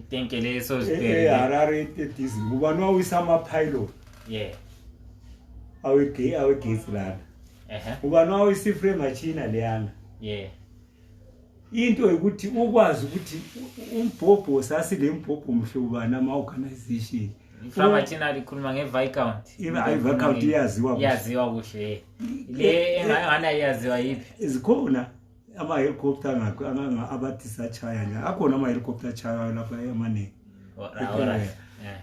Think leso Harare this ngubani wawisa ama-pilot awegesi lana ngubani wawisa iframe machine leyana into ukuthi ukwazi ukuthi umbhobho sasile mbhobho mhlobo bani ama-organization iframe machine alikhuluma nge-Viscount i-Viscount yaziwa kuhle le engana yaziwa yiphi zikhona ama-helicopter abathi sachaya nje akhona ama-helicopter achayayo lapha emaningi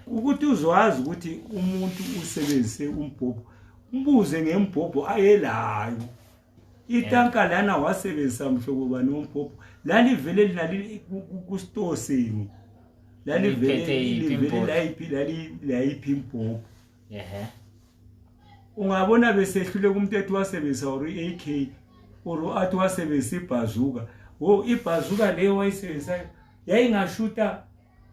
ukuthi uzwazi ukuthi umuntu usebenzise umbhobho umbuze ngembhobho ayelayo itanka lana wasebenzisa mhlobo bani umbhobho lani vele linali ku-store senu lani vele layiphi imbhobho ungabona besehlule kumuntu ethi wasebenzisa or i-AK or athi wasebenzisa ibhazuka ibhazuka leyo wayisebenzisayo yayingashuta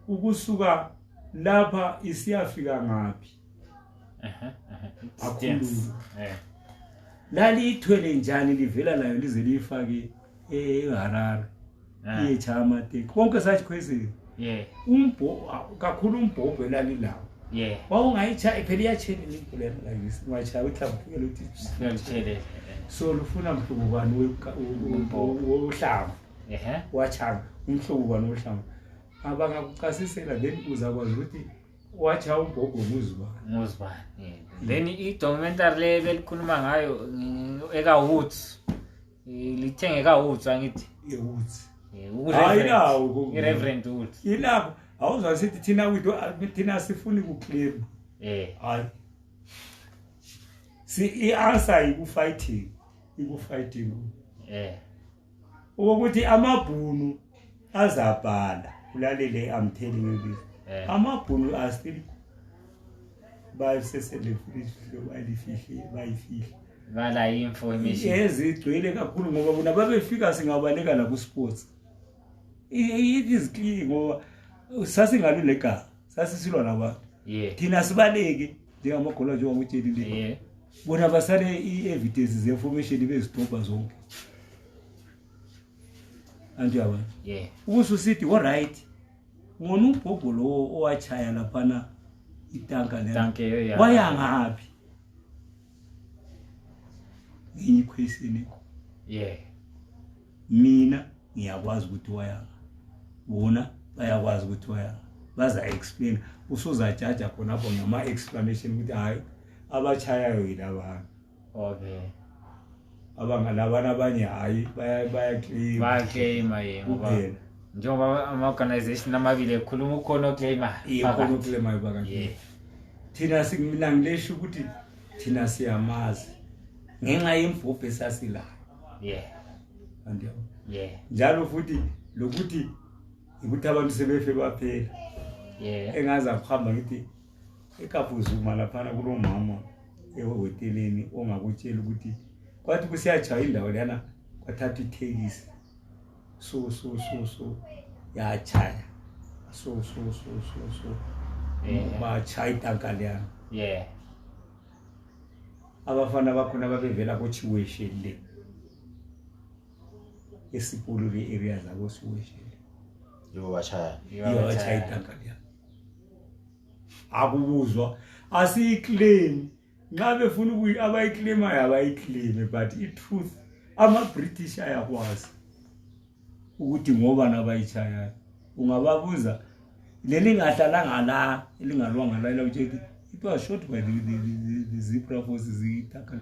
ukusuka lapha isiyafika ngaphi lali ithwele njani livela layo lize lifake eHarare iyeChamate konke sathi kwezi kakhulu umbhobho lali lawo wawungayichaya phela iyachela impulelo like this ungachaya uhlambukela uthi so lufuna mhlobo bani wohlamvu wachanga umhlobo bani wohlamvu abangakuchasisela then uzakwazi ukuthi wacha umbhobho nguzibani then i-documentary le belikhuluma ngayo eka-Woods lithenge eka-Woods angithi ye-Woods i-Reverend Woods ilapho awuzwa sithi thina sifuni ukuclaim hayi i-answer ikufighting ukuthi amabhunu azabhala ulalele I'm telling you this amabhunu are still bayifihli bala information ezigcwele kakhulu ngoba bona babefika singabaleka la ku sports it is clear ngoba sasingalulega sasisilwa nabantu thina sibaleke njengamagolo nje wakuthelile bona basale i-evidence ze-information bezidobha zonke anjaba ukususithi alright ngona umbhobho lo owachaya laphana itanka le waya ngaphi ngiyikhwesini mina ngiyakwazi ukuthi waya bona bayakwazi ukuthi waya baza explain usuzajaja khona lapho ngama explanation ukuthi hayi abachayayo yilabana abangalabana abanye hayi bayaclaim ngoba njengoba ama-organization amabili ekhuluma ukhona oclaimayo bakanje thina mina ngilesho ukuthi thina siyamazi ngenxa yembhobho esasilayo njalo futhi lokuthi ukuthi abantu sebefe baphela engaza kuhamba ngithi eKabuzuma laphana kulomama ehoteleni ongakutshela ukuthi kwathi kusiyachaya indawo lana kwathatha ithekisi so yachaya so bachaya itanka liyana abafana bakhona babevela koChiweshe le esipulule area zabo Chiweshe yibo bachaya itanka liyana akubuzwa asiyiclaim nxa befuna abayiclaimayo abayiclaim but i-truth ama-British ayakwazi ukuthi ngoba nabayichayayo ungababuza leli ngahlalanga la elingalwanga la ukuthi it was shot by the Zebra forces zitaka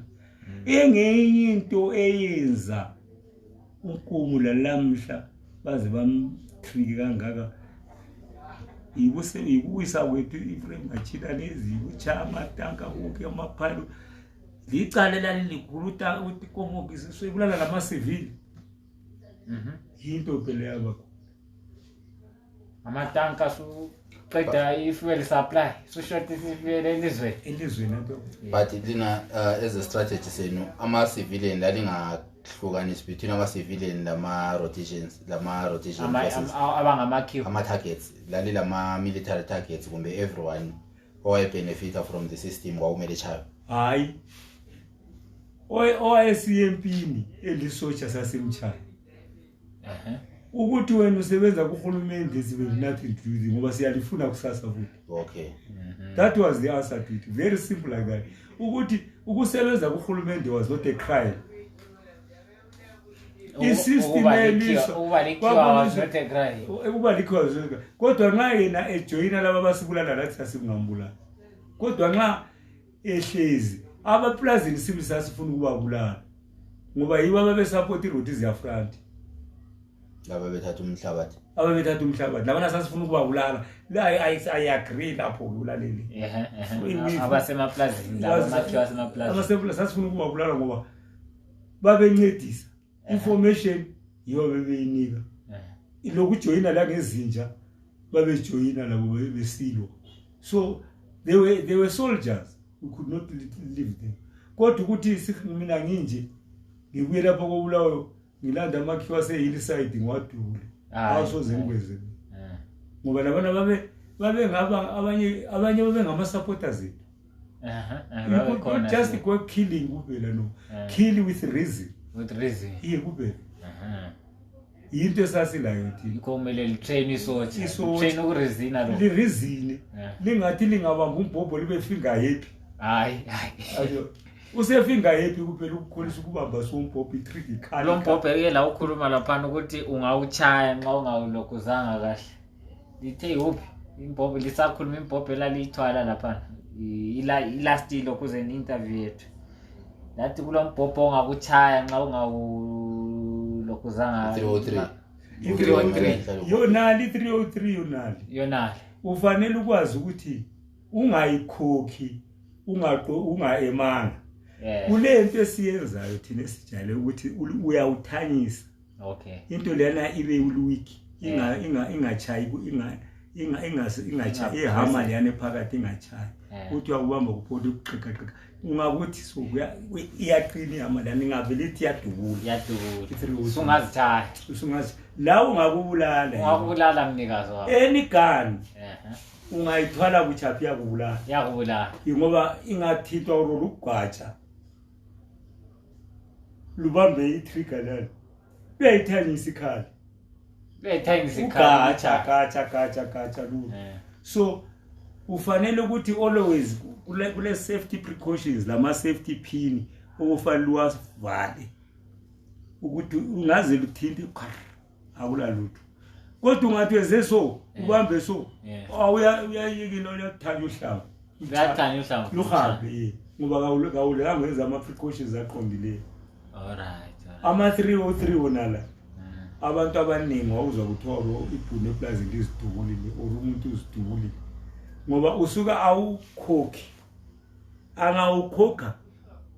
engenye into eyenza unkumu lamhla baze bamtriki kangaka ikuwisa kwethu iframe machine lezi ukuchama tanka konke amaphalo licala lalikhuluta ukuthi komokisi soyibulala lama civil into phela yabakho amatanka qeda i-fuel supply short i-fuel elizweni but lina as a strategy senu ama-civilian lalingahlukanisi between ama-civilian lama-rotation ama-targets lama-military targets kumbe everyone owayebenefita from the system wawumele chayo hayi owayesiyempini elisotsha sasemchaya ukuthi wena usebenza kuhulumende sibe nothing to do ngoba siyalifuna kusasa futhi. Okay. That was the answer to it. Very simple like that. Ukuthi ukusebenza kuhulumende was not a crime. Isystem elisho was not a crime. Ukubalikho kodwa nxa yena ejoyina laba basibulala lathi asingambulala. Kodwa nxa ehlezi abaplazini sibi sasifuna ukubabulala ngoba yibo ababesupport iRoad ziyafront. Laba bethatha umhlabathi. Ababethatha umhlabathi labana sasifuna ukubabulala. I agree lapho ukulaleli. Abasemaplazini laba makhiwa semaplazini. Abasemplazini sasifuna ukubabulala ngoba babencedisa. Information yiyo bebeyinika. Lokujoyina la ngezinja babejoyina labo besilwa. So they were soldiers. We could not leave them. Kodwa ukuthi mina nginje ngibuye lapha kobulawo ngilanda amakhiwa se-hillside ngiwadule. Awusoze ngikweze. Ngoba labana babe ngaba abanye babe ngama-supporters ethu. You could just go killing kuphela no. Kill with reason. With reason. Iye kuphela. Into esasilayo thina. Ikomele litrain isotsha. Train ukurizina lo. Lirizine. Lingathi lingabamba umbhobho libe finger happy. Hayi. Usefinga happy kuphela ukukholisa ukubamba sombhobho itrick ikhali. Lo mbhobho ke la ukhuluma lapha ukuthi ungawuchaya nxa ungawulokuzanga kahle. Lithe uphi imbhobho lisakhuluma imbhobho lalithwala lapha. Ilast lokuze interview yethu. Lathi kulo mbhobho ongakuchaya nxa ungawulokuzanga 303 yonali 303 yonali ufanele ukwazi ukuthi ungayikhokhi ungaemanga kulento esiyenzayo thina esijayele ukuthi uyawuthanyisa. Okay. Into lena ibe ulwiki ingachayi ingachayi ehama leyane phakathi ingachayi uthi uyakubamba kuphothe ukuqhiqaqhiqa ungakuthi so iyaqina ihama lana ingavele ithi yadubula usungazi la ungakubulala mnikazi wakho any gun ungayithwala kuchaphi yakubulala ngoba ingathithwa urolo ukugwatsha lubambe itrigger lana uyayithanyisa ikhali gacha lu. So ufanele ukuthi always kule safety precautions lama safety pin okufanele uwavale ukuthi ungaze luthinte akula lutho. Kodwa ungathi weze so ubambe so uyayikile uyathanya uhlamba. Uyathanya uhlamba. Luhambe ngoba kawule ngenza ama precautions aqondileyo. Alright. Ama 303 wonala. Abantu abaningi wawuzwa kuthiwa ibhune eplaza lizidubulile umuntu uzidubulile ngoba usuka awukhokhi angawukhokha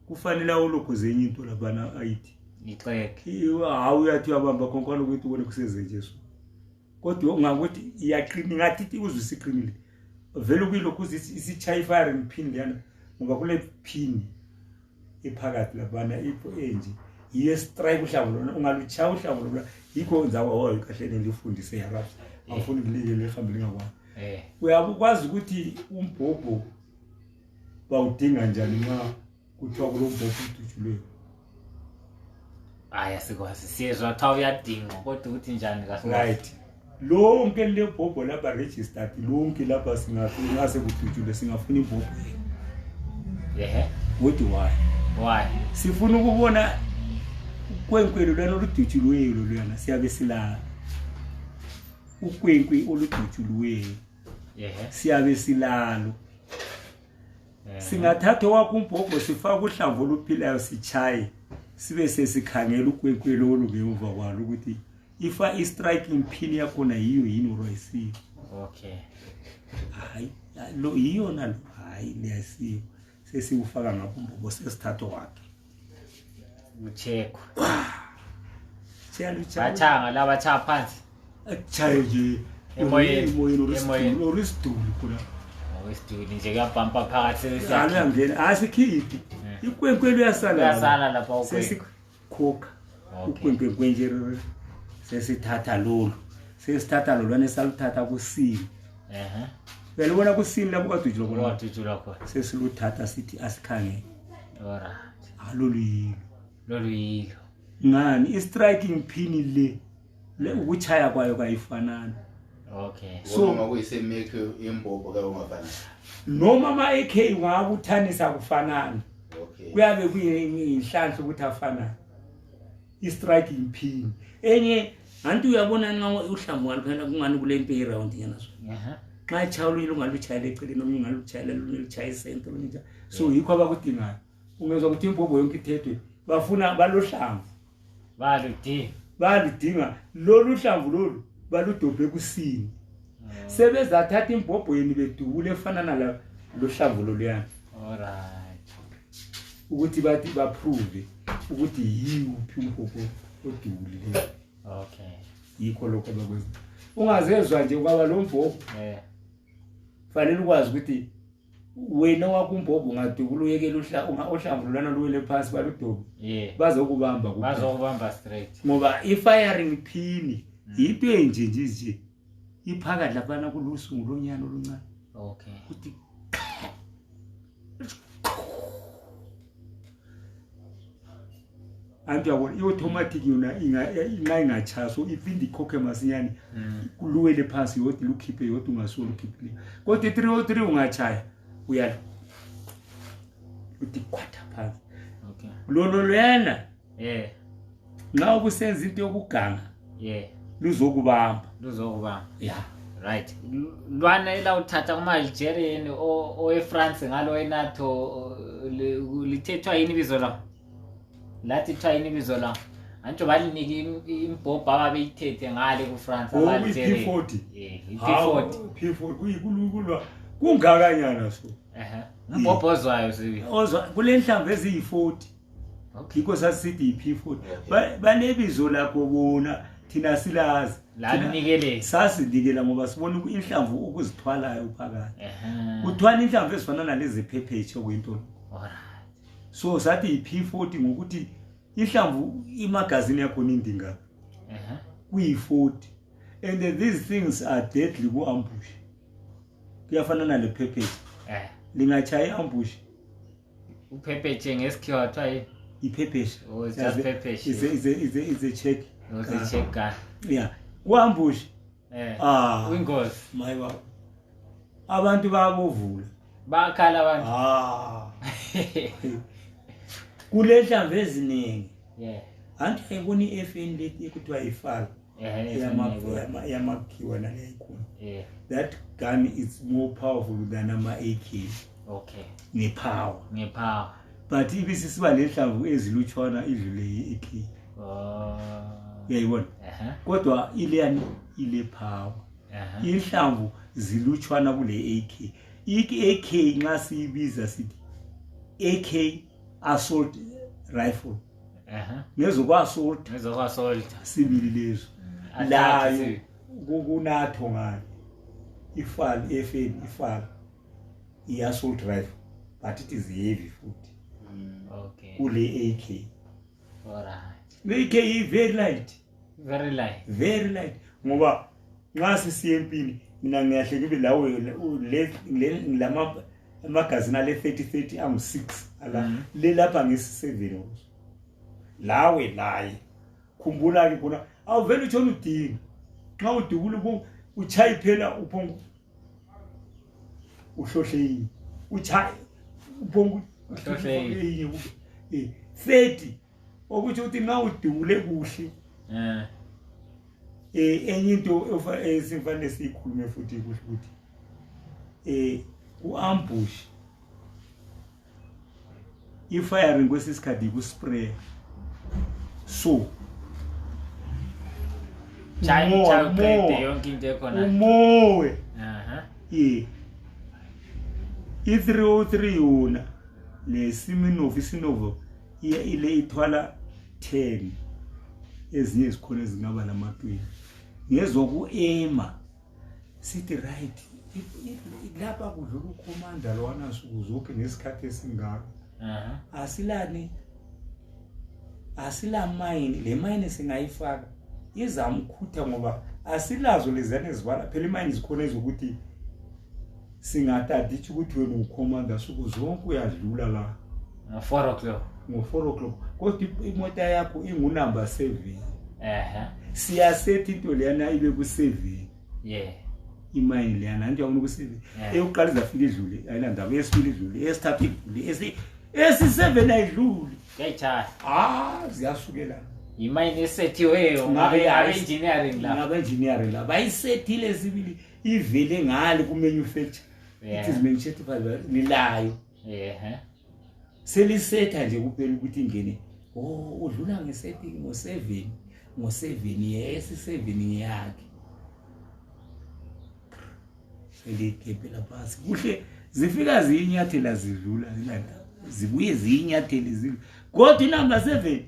kufanele awulokhoze enye into labana ayithi ixeke awuyathi uyabamba konkwana ukuthi ubone kusezenje so kodwa ungakuthi iyaqina ngathi uzwisa iqinile vele kuyilokhu isichaya firing pin leyana ngoba kule pin ephakathi labana ipho enje iye strike uhlabo lona ungaluchaya uhlabo lona yikho nzawo hoyo kahle nelifundise yarafu awufuni kulike lehambile ngakwazi uyakwazi ukuthi umbhobho bawudinga njani nxa kuthiwa kulombhobho udutshuleyo. Sikwazi siyezwa thawu uyadinga kodwa ukuthi njani kahle right lonke le bhobho lapha registered lonke lapha singafuna sekudutshule singafuna imbhobho what why sifuna ukubona ukwenkwelo lwana oludutshulweyo lwana siyabe silala ukwenkwe oludutshulweyo siyabe silalo singathatha wakho umbhobho sifaka uhlamvu oluphilayo sichaye sibe sesikhangela ukwenkwelo olungemva kwalo ukuthi ifa i-striking pin yakhona yiyo yini urayisiyo. Okay. Hayi lo yiyona lo hayi liyasiyo sesiwufaka ngapha umbhobho sesithatha wakhe uchekho bathanga laba cha phansi achaye nje emoyeni orisiduli khona owesiduli nje kuyabhampa phakathi sesiyangena asikhiphi ikwenkwelo yasala lapha sesikhokha ukwenkwe nje sesithatha lolu sesithatha lolwane saluthatha kusini uyalibona kusini lapho kadujula khona sesiluthatha sithi asikhangele. Alright. Lolu yilo ngani i-striking pin le ukuchaya kwayo kayifanani. Okay. So makuyisemeke imbobho ka ungafana. Noma ama AK ungakuthanisa kufanana. Okay. Kuyabe kuyinhlanhla ukuthi afana. I-striking pin. Enye antu uyabona nxa uhlamvu ngaliphela kungani kule mpe round yana so. Xa chawulu ungaluchayela eceleni noma ungaluchayela luchaya center lonja. So yikho abakudingayo. Ungezwa ukuthi imbobho yonke ithethwe bafuna balohlamvu. Baludinga lolu hlamvu lolu baludobhe kusini. Sebezathatha imbobho yeni bedubule efana nala lo hlamvu loluyana. Alright. Ukuthi bathi baprove ukuthi yiphi umbobho odubule. Okay. Yikho lokho bakwenza. Ungazezwa nje kwaba lo mbobho. Fanele ukwazi ukuthi wena wakumbobho ngadubula uyekela uhlamvu lolana luwele phansi baludobhe. Bazokubamba straight. Ngoba i-firing pin into enje iphakathi lapha kulusungu lonyana oluncane. Okay. Kuthi antu yabona i-automatic yona ingachaya so iphinde ikhokhe masinyane kuluwele phansi yodwa lukhiphe yodwa ungasolo ukhiphile. Kodwa 303 ungachaya uyala uthi kwatha phansi. Okay. Lona nxa ubusenza into yokuganga luzokubamba. Yeah. Right. Lwana ela uthatha kuma Algerian o eFrance ngalo eNATO lithethwa yini ibizo la? Lathi thwa yini ibizo la? Antsho balinike imbobho ababeyithethe ngale kuFrance abalgerian. P40. P40 kungakanyana so. Umbobho ozwayo sibi. Ozwa kule nhlamvu eziyi40. Okay. Yikho sasithi iP40. Banebizo lakho bona thina silazi. La ninikele. Sasinikela ngoba sibona inhlamvu ukuzithwalayo phakathi. Uthwala inhlamvu ezifana nalezi phephethe okuyinto. Alright. So sathi iP40 ngokuthi inhlamvu imagazini yakho nindinga. Kuyi40. And these things are deadly ku ambush. Kuyafana nale phephethe. Lingachaya ambush. Uphephethe ngesikhiwa thwa iphephethe. Oh, it's just phephethe. Is a check. It's a check guy. Yeah. Kuambush. Wingozi. My baba. Abantu bayabovula. Bakhala abantu. Kule nhlamvu eziningi. Anti ayiboni iFN lethi ekuthiwa ifala. Yamakhiwa naleyikhona. That gun is more powerful than ama AK. Okay. Ngepower. But ibisisiba lenhlamvu ezilutshwana idlule iAK. Uyayibona? Kodwa ile power. Inhlamvu zilutshwana kule AK. AK nxa siyibiza sithi AK assault rifle. Ngezokwa assault sibili lezo. Layo kuNATO ngani. Ifala i-assault rifle, but it is heavy futhi. Okay. Kule AK. Alright. The AK is very light. Ngoba nxa sisiye empini mina ngiyahle kube lawo lama amagazini ale 30 am6 ala le lapha ngesi7 lawe laye khumbula ke khona awuvele utshona udinga nxa udubula uchayi phela uphongo uhlohleyini uchayi uphongo uhlohleyini 30 okuthi uthi nxa udubule kuhle enye into esifanele sikhulume futhi kuhle ukuthi uambush i-firing kwesisikhathi ku-spray so yonke into ekhona umowe i-303 yona le-Smirnoff ile ithwala 10 ezinye izikhona ezingaba nama-20 ngezoku-ema sithi right lapha kudlula ukhomanda lwana nsuku zonke ngesikhathi esingako asila mine le mine singayifaka izamkhutha ngoba asilazo lezana ezibala phela imine zikhona ezokuthi singatadithi ukuthi wena ukhomanda nsuku zonke uyadlula la ngo4 o'clock kodwa imoto yakho ingunumber 7 siyasethi into leyana ibe ku7 imine leyana nje awuna ku7 eyokuqala izafika idlule ayilanda yesibili idlule esithathu idlule esi7 ayidluli yayithatha ziyasukela imine esethiweyo ngabe-engineering la bayisethile sibili ivele ngale ku-manufacture it is manufactured lilayo selisetha nje kuphela ukuthi ingene udlula ngesetting ngo7 esi7 ngiyakhe selikepela phansi kuhle zifika zinyathela zidlula zibuye zinyathele zidlula kodwa inamba 7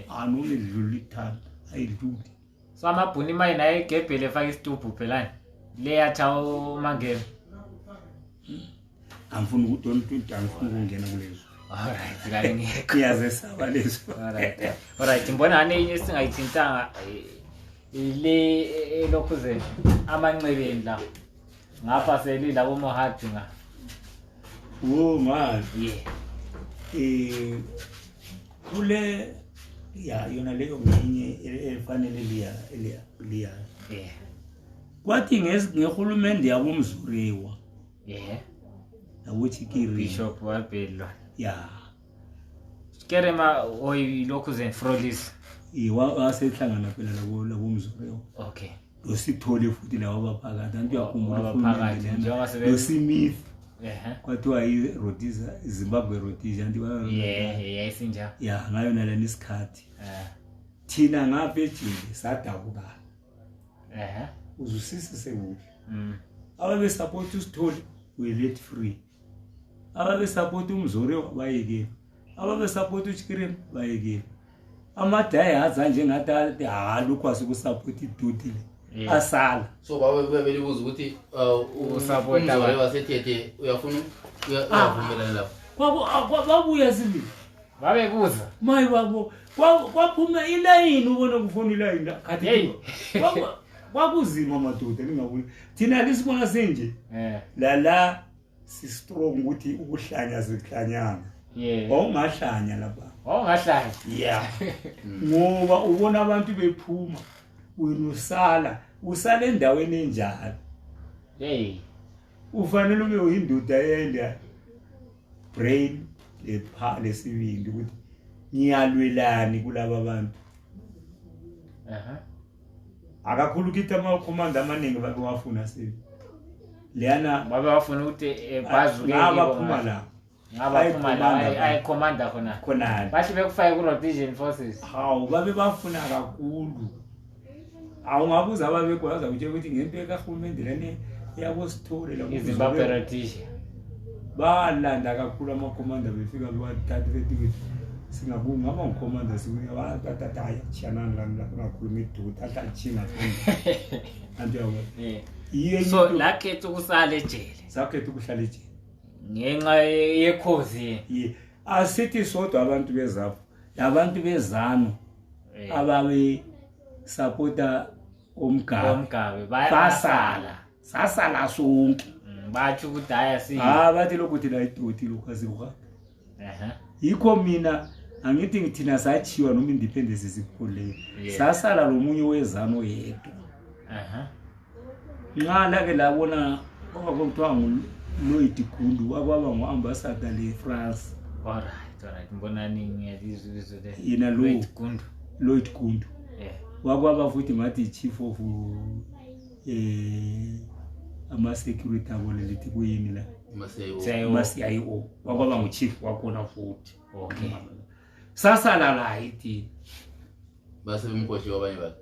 anule lidlula ithanda ayidluli so amabhuni manje naye egebhele efaka isitubhu phelani leyacha uMangeni angifuni ukuthi angifuni ukungena kulezo alright ngale ngeke ngiyazesaba lezo alright mbona enye singayithintanga ile lokhu ze amanxebeni la ngapha selila boMohadi nga man kule yona leyo ngenye efanele liya kwathi ngehulumende yabomzuriwa ukuthi ki Bishop wabelwa Kerema oyi lokhu ze Frolis wasehlangana phela labomzuriwa okay losithole futhi lawo baphakathi antu yakhumbula loSmith kwathiwa iRhodesia Zimbabwe Rhodesia anti yayisinja ngayo nalani isikhathi thina ngapha ejele sadabuka uzusisi sekuhle ababe support uSithole we let free ababe support uMzore bayeke ababe support uChikirem bayeke amadaya aza njengathi lokho asikusupport idoti asala so babelibuza ukuthi usupport abantu wasethethe uyafuna uyavumelana lapho babuya sibili babebuza mayi babo kwaphuma ilayini ubona kufuna ilayini khathi kwakuzima madoda ningaboni thina lisibona senje la si strong ukuthi ukuhlanya zihlanyana awungahlanya lapha awungahlanya ngoba ubona abantu bephuma usala endaweni enjalo ufanele ube uyindoda yenda brain lesibindi ukuthi ngiyalwelani kulabo abantu akakhulu kithi ama-command amaningi babe wafuna sebi leyana babe wafuna ukuthi bazuke ngabaphuma la ngabaphuma la ayicommanda khona bahle bekufake ku-Rhodesian forces hawu babe bafuna kakhulu awungabuza ababekwazi ukuthi ngento ekahulumende lane yabosithole la iZimbabwe Rhodesia balanda kakhulu ama-commanda befika bewathatha bethi singabunga ngaba ngikhomanda sikuya batata ayachana la ngakhuluma iduthi ahlachinga anti yawo so lakhetha ukusala ejele sakhetha ukuhlala ejele ngenxa yekhozi asithi sodwa abantu bezapho labantu bezano ababe supporta omgabe basala sonke bathi ukuthi haya si bathi lokuthi la iduthi lokwaziwa yikho mina angithi ngithina sachiwa noma independence sikhole sasala lomunye wezano yedwa nqala ke labona okuthiwa nguLloyd Gundu wakwaba ngoambassador leFrance alright mbonani ngiyalizwe le yena Lloyd Gundu wakwaba futhi ngathi chief of ama-security abo lelithi kuyini la MCIO wakwaba nguchief wakhona futhi okay sasala la ithi base bemkhoshi wabanye bakhe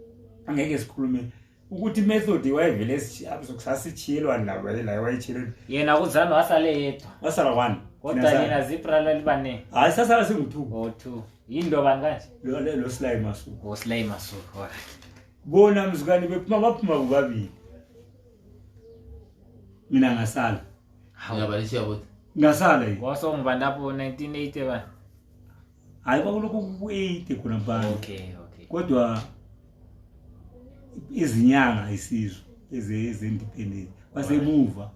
angeke sikhulume ukuthi method wayevele sokusasichiyelwa la wayichiyelwa yena kuzana wasale yedwa wasala 1 kodwa yena zipra libane hayi sasala singu2 2 yindo banganje lo Sly Masuku Sly Masuku alright bona mzukani baphuma kubabili mina ngasala ngiyabalishiya bodwa ngasala yini wasongiba lapho 1980 bani hayi bakuloko ku8 khona bani okay kodwa izinyanga isizwe eze-independent basemuva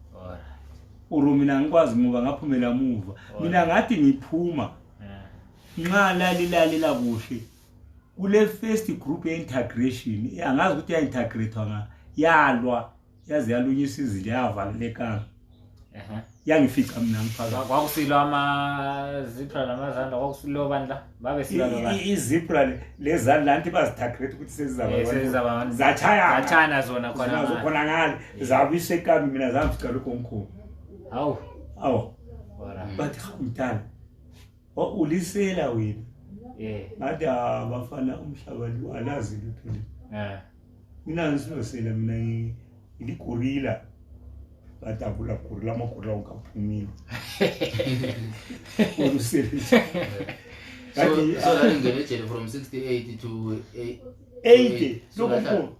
urumina ngikwazi ngoba ngaphumela muva mina ngathi ngiphuma nxa lalilalela kuhle kule first group integration angazi ukuthi ya-integrate yalwa yaze yalunyisa izile yavalelekanga yangifica mina ngiphakathi kwakusilwa ama-zebra namazandla kwakusilwa bandla babesilwa bandla izebra lezandla anti bazitagrate ukuthi sezizabazachayana zona khona ngale zabuyisa ekami mina zamfica lokho omkhulu awu bathi mntana ulisela wena ngathi abafana umhlaba lo alazi lutho mina ngisilosela mina iligorilla batavula gorilla amagorilla onkaphumile ulusela so that ingene from 68 to 80 so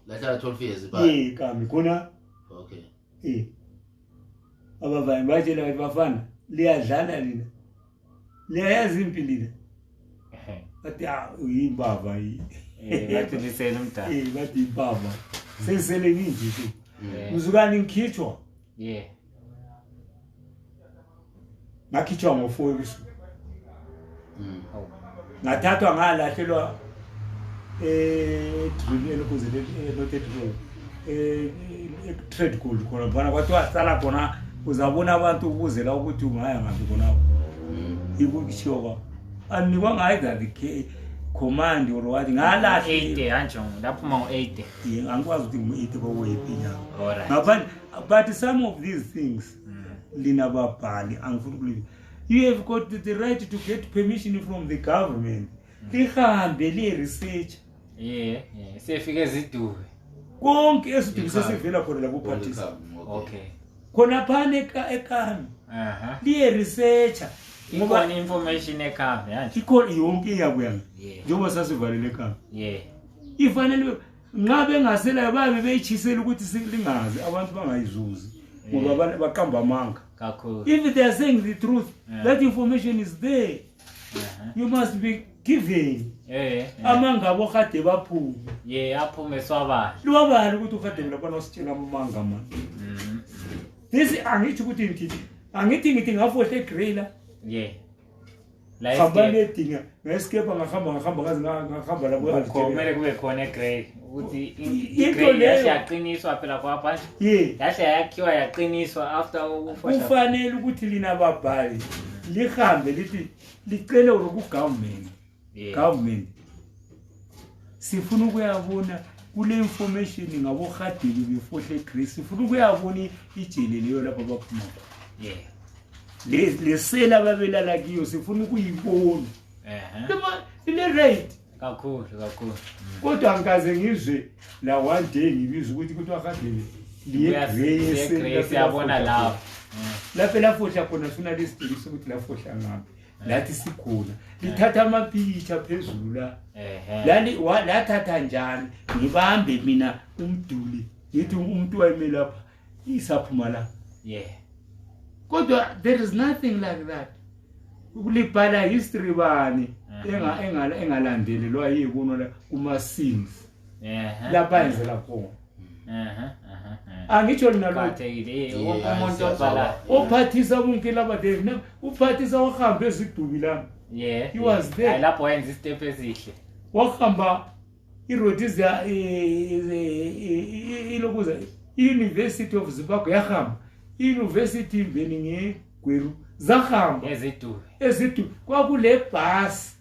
lathala 12 years kami khona okay abavanye batshela bafana liyadlala lina liyayazi impilo bathi uyimbaba bathi lisele umdala bathi imbaba sesele nginje uzukani ngikhitshwa ngakhitshwa ngo4 ebusuku ngathathwa ngalahlelwa drill elokuzele noted trade gold khona bana kwathiwa sala khona uzabona abantu ubuzela ukuthi ungaya ngapi khona ikukushiwa kwa anikwa ngayidla the command or what ngalahle 80 anjo laphuma ngo8 angikwazi ukuthi ngi8 bawephinya ngaphandle but some of these things linababhali angifuni ukuliva you have got the right to get permission from the government lihambe li research sefike eziduve konke esiduve sesivela khona la kuphathisa okay khona phane ekami li researcher ngoba information ekami yanje ikhona yonke iyakuyami njengoba sasivalele ekami ifanele ngabe ngasela babe beyichisela ukuthi silingazi abantu bangayizuzi ngoba baqamba amanga kakhulu if they are saying the truth that information is there you must be given amanga abo kade baphume aphume swabala lwabali ukuthi ukade lapha nositshela amanga man this angithi ukuthi ngithi ngafohle griller la khamba nedinga ngeskepa ngahamba kazi ngahamba labo kumele kube khona grey ukuthi into leyo yaqiniswa phela kwapha yahle yakhiwa yaqiniswa after ukufasha kufanele ukuthi lina babhali lihambe lithi licele ku government sifuna ukuyabona kule information ngabo khadeli befohle grey sifuna ukuyabona ijele leyo lapha baphuma lesela babelala kiyo sifuna ukuyibona ile rate kakhulu kodwa ngikaze ngizwe la one day ngibiza ukuthi wakade liye siyabona lapho lapha lafohla khona sifuna lesiciniso ukuthi lafohla ngapi lathi sikhona lithatha amapicture phezulu la lathatha njani ngibambe mina umduli ngithi umuntu wayeme lapha isaphuma la kodwa there is nothing like that ukulibhala history bani engalandelelwa yibona la kuma scenes lapha enzela khona angitsho lina lo umuntu obhala ophathisa bonke laba Dave uphathisa wahambe ezidubi la he was there lapho wenza istep ezihle wahamba iRhodesia ilokuza University of Zimbabwe yahamba University Benninge Gweru zahamba ezidubi kwakule bus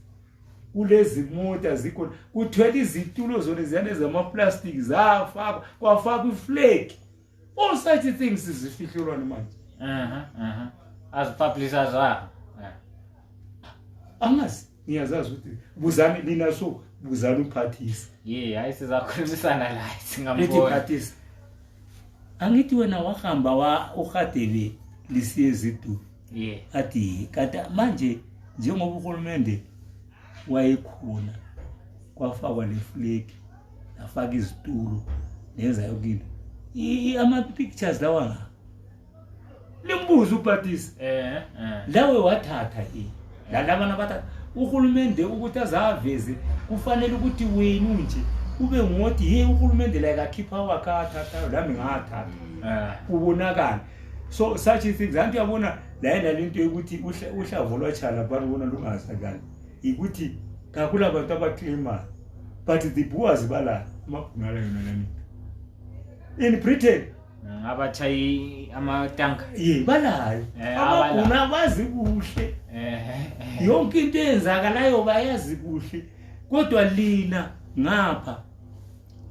kulezi mota zikhona kuthwele izitulo zona ziyane zamaplastic zafakwa kwafakwa iflag all such things zifihlelwana manje as publishers angazi niyazazi ukuthi buzani lina so buzani uphathisa hayi sizakhulumisana la singambona phathisa angithi wena wahamba ukhadele lisiye izidubi athi kanti manje njengoba uhulumende wayekhona kwafakwa le flag afaka izitulo nenza yonke ama pictures lawa limbuzo uphathisa lawe wathatha labana bathatha uhulumende ukuthi azaveze kufanele ukuthi wena unje ube ngoti uhulumende la akakhipha wakathatha lami ngathatha ubonakala so such things anti yabona la yena lento yokuthi uhlavo lwachala bani bona lungazakala ukuthi kakula abantu abaclaima but the Boers bala amabhunala yona lami in Britain abachayi amatanka balayo amabhuna bazi kuhle yonke into eyenzakalayo bayazi kuhle kodwa lina ngapha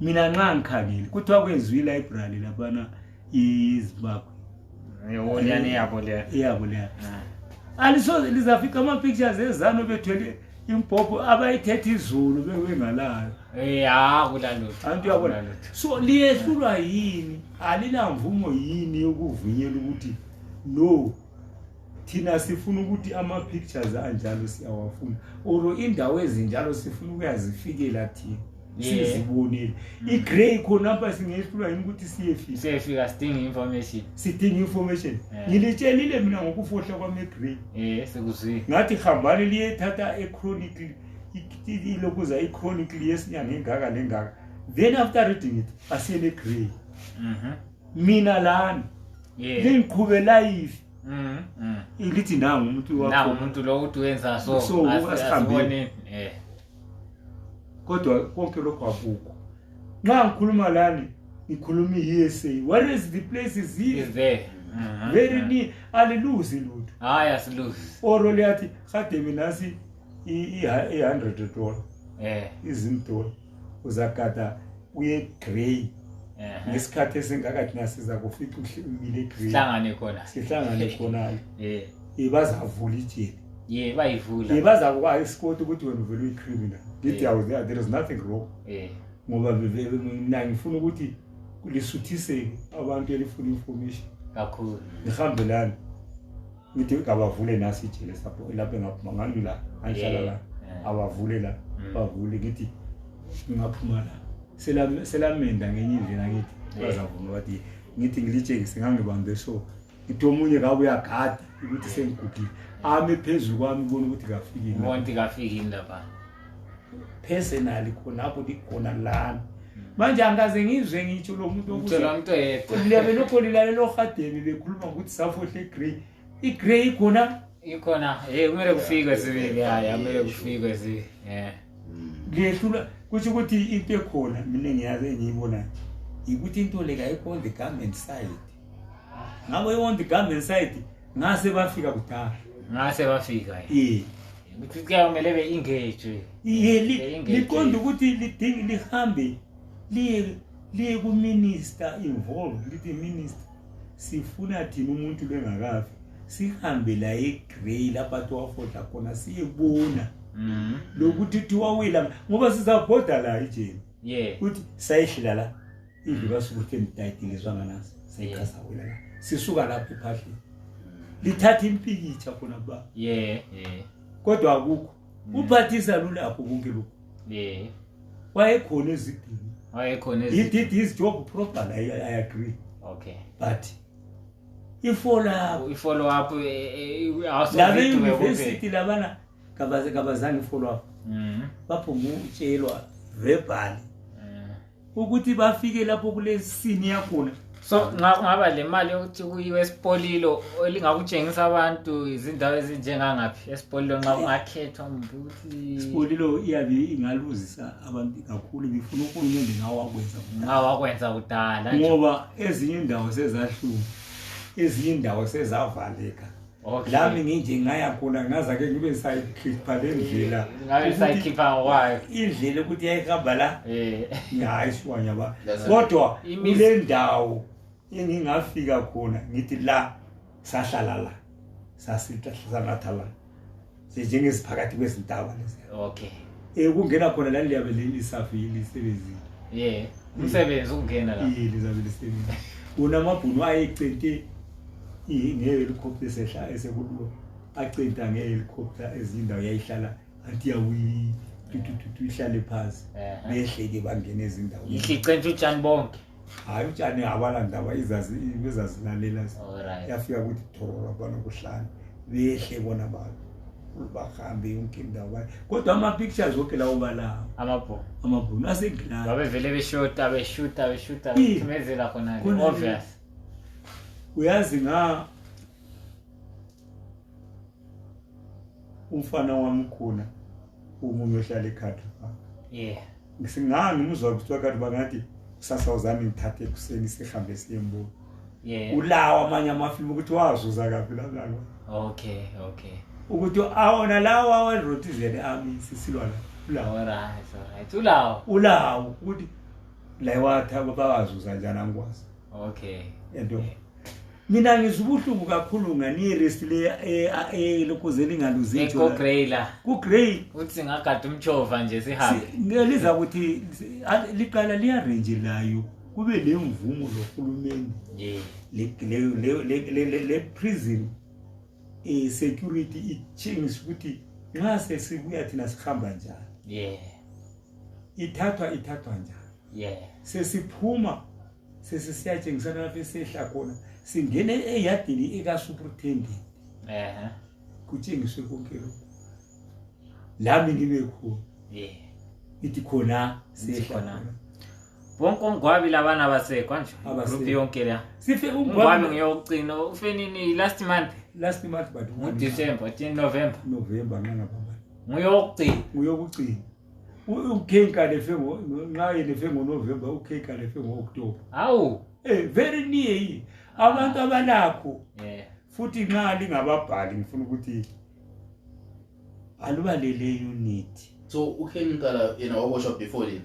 mina nxa ngikhangile kuthiwa kwenziwe library labana iZimbabwe yona yabo le aliso lizafika ama pictures ezano bethwele impopho abayithethe izulu bengalayo kulalutho antu yabona so liyehlulwa yini alila mvumo yini yokuvunyela ukuthi no thina sifuna ukuthi ama pictures anjalo siyawafuna or indawo ezinjalo sifuna ukuyazifikela thina sizibonile igrey khona lapha singehlulwa yini ukuthi siyefika sidinga information ngilitshelile mina ngokufohla kwami egrey sekuzwile ngathi hambani liyethatha echronicle ilokuza ichronicle yesinyanga engaka lengaka then after reading it asiyele grey mina lana lingiqhubela life ilithi nangu umuntu lo uthi wenza so asibone kodwa konke lokho akukho nxa ngikhuluma lani ngikhuluma iESA what is the place is there very near aliluzi lutho asiluzi oro liyathi kade mina si $100 $10 uzakata uye grey ngesikhathi esingakathi nasiza kufika umile grey sihlangane khona ibazavula ijele bayivula bazakwazi isikoti ukuthi wena uvele uyicriminal ngithi there is nothing wrong ngoba mina ngifuna ukuthi kulisuthise abantu elifuna information kakhulu ngihambelana ngithi abavule nasi ijele sapho lapha ngaphuma ngani la angihlala la abavule la bavule ngithi ngaphuma la selamenda ngenye indlela ngithi bazavuma bathi ngithi ngilitshengise ngangibambe so ngithi omunye kabe uyagada ukuthi sengigugile ame phezulu kwami ubona ukuthi kafiki indaba personally khonapho likhona lana manje angaze ngizwe ngitsho lo muntu ukuthola umuntu yedwa liyabe lokho lilalelo khadeni bekhuluma ukuthi safohle grey igrey ikhona kumele kufikwe sibili kumele kufikwe liyehlula kuthi ukuthi into ekhona mina ngiyaze ngiyibona ukuthi into leka ikho on the government side ngabe on the government side ngase bafika kudala ukuthi kuyamele be-engage liqonda ukuthi lidinga lihambe liye ku-minister involved lithi minister sifuna thina umuntu bengakafi sihambe la egrey lapha tiwafodla khona siyebona lokuthi tiwawela ngoba sizabhoda la ijeni ukuthi sayihlela la indlu basukuthi endidayidilizwa nganasi sayikhasawela la sisuka lapho ephahleni lithatha impikitsha khona ba kodwa akukho uphathisa lulapho konke lokho wayekhona ezidini he did his job properly I agree but i-follow up la university labana kabazange follow up baphuma utshelwa verbally ukuthi bafike lapho kule scene yakhona so ngaba le mali yokuthi kuyiwe esipolilo elingakutshengisa abantu izindawo ezinjengangaphi esipolilo nxa ungakhethwa ukuthi isipolilo iyabe ingaluzisa abantu kakhulu bifuna uhulumende ngawakwenza kudala ngoba ezinye indawo sezahluka ezinye indawo sezavaleka lami nginje ngaya khona ngaza ke ngibe sayikhipha lendlela sayikhipha wayo indlela ukuthi yayihamba la ngiyayishwanya ba kodwa ile ndawo engingafika khona ngithi la sahlala la sasithathala njengesiphakathi kwezintaba lezi kungena khona la liyabe lisafile isebenzile umsebenzi ukungena la lizabe lisebenza unamabhunu ayecente ngehelicopter sehla esekululo acenta ngehelicopter ezindawo yayihlala anti yawi ihlale phansi behleke bangena ezindawo ihlicenta utshani bonke hayi utshani abalandaba izazilalela yafika ukuthi thorora bana kuhlala behle bona abantu bahambe yonke indawo kodwa ama pictures wonke lawo balawo amabhunu asengilana babevele beshuta bethumezela khona obvious uyazi umfana wami khona umunye ohlala ekhaya ngisingani umuzwa kuthiwa kanti bangathi kusasa uzami ngithathe ekuseni sihambe siyembuka ulawa amanye amafilimu ukuthi wazuza kaphi lapha okay ukuthi awona lawa weRotizen Army sisilwa la alright ulawa ukuthi la watha babazuza njani angikwazi ento mina ngizubuhlungu kakhulu ngani rest le lokuzeli ngaluzi nje ku grey uthi ngagada umchova nje sihambe ngeliza ukuthi liqala liarrange layo kube lemvumo lohulumeni le prison security ichange ukuthi nxa sesibuya thina sihamba njani ithathwa njani sesiphuma sesisiyatshengisana lapha esehla khona singene eyadini eka superintendent kutshengiswe konke lokho lami ngibe khona ithi khona sekhona bonke ongwabi labana basekho nje group yonke la sife ungwabi ngiyocina ufenini last month but December 10 November ngangabamba ngiyocina ukhenka lefengo ngaye lefengo November ukhenka lefengo October awu very near abantu abanakho futhi nxa lingababhali ngifuna ukuthi alubalele unit so ukhenkala yena waboshwa before then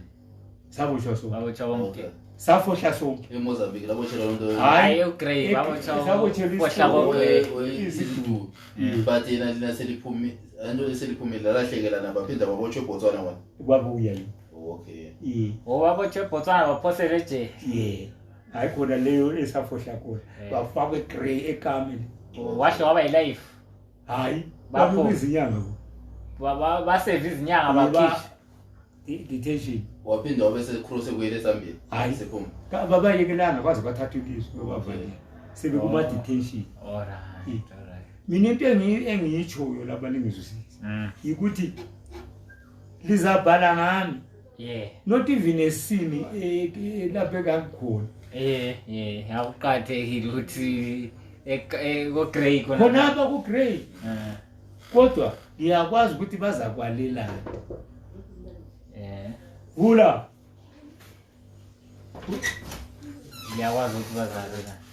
saboshwa so baboshwa bonke safohla sonke eMozambique laboshela lonto hayi ugrey baboshwa bonke izidu but yena lina seliphumi anto seliphumile lahlekela nabaphinda baboshwe eBotswana wona kwabuya okay baboshwe eBotswana baphosele eje hayi khona leyo esafohla khona bafakwe grey ekameni washo waba live hayi bapho izinyanga baseve izinyanga bakhishi detention waphinda wabese cross kwele sambili sephuma babayekelanga kwaze bathatha ilizwe bavale sebe kuma detention alright mina into engiyitshoyo lapha ningizwisisi ukuthi lizabhala ngami not even a scene lapha kangikhona akuqathekile ukuthi go grey khona ba ku grey kodwa ngiyakwazi ukuthi bazakwalelana vula ngiyakwazi ukuthi bazalelana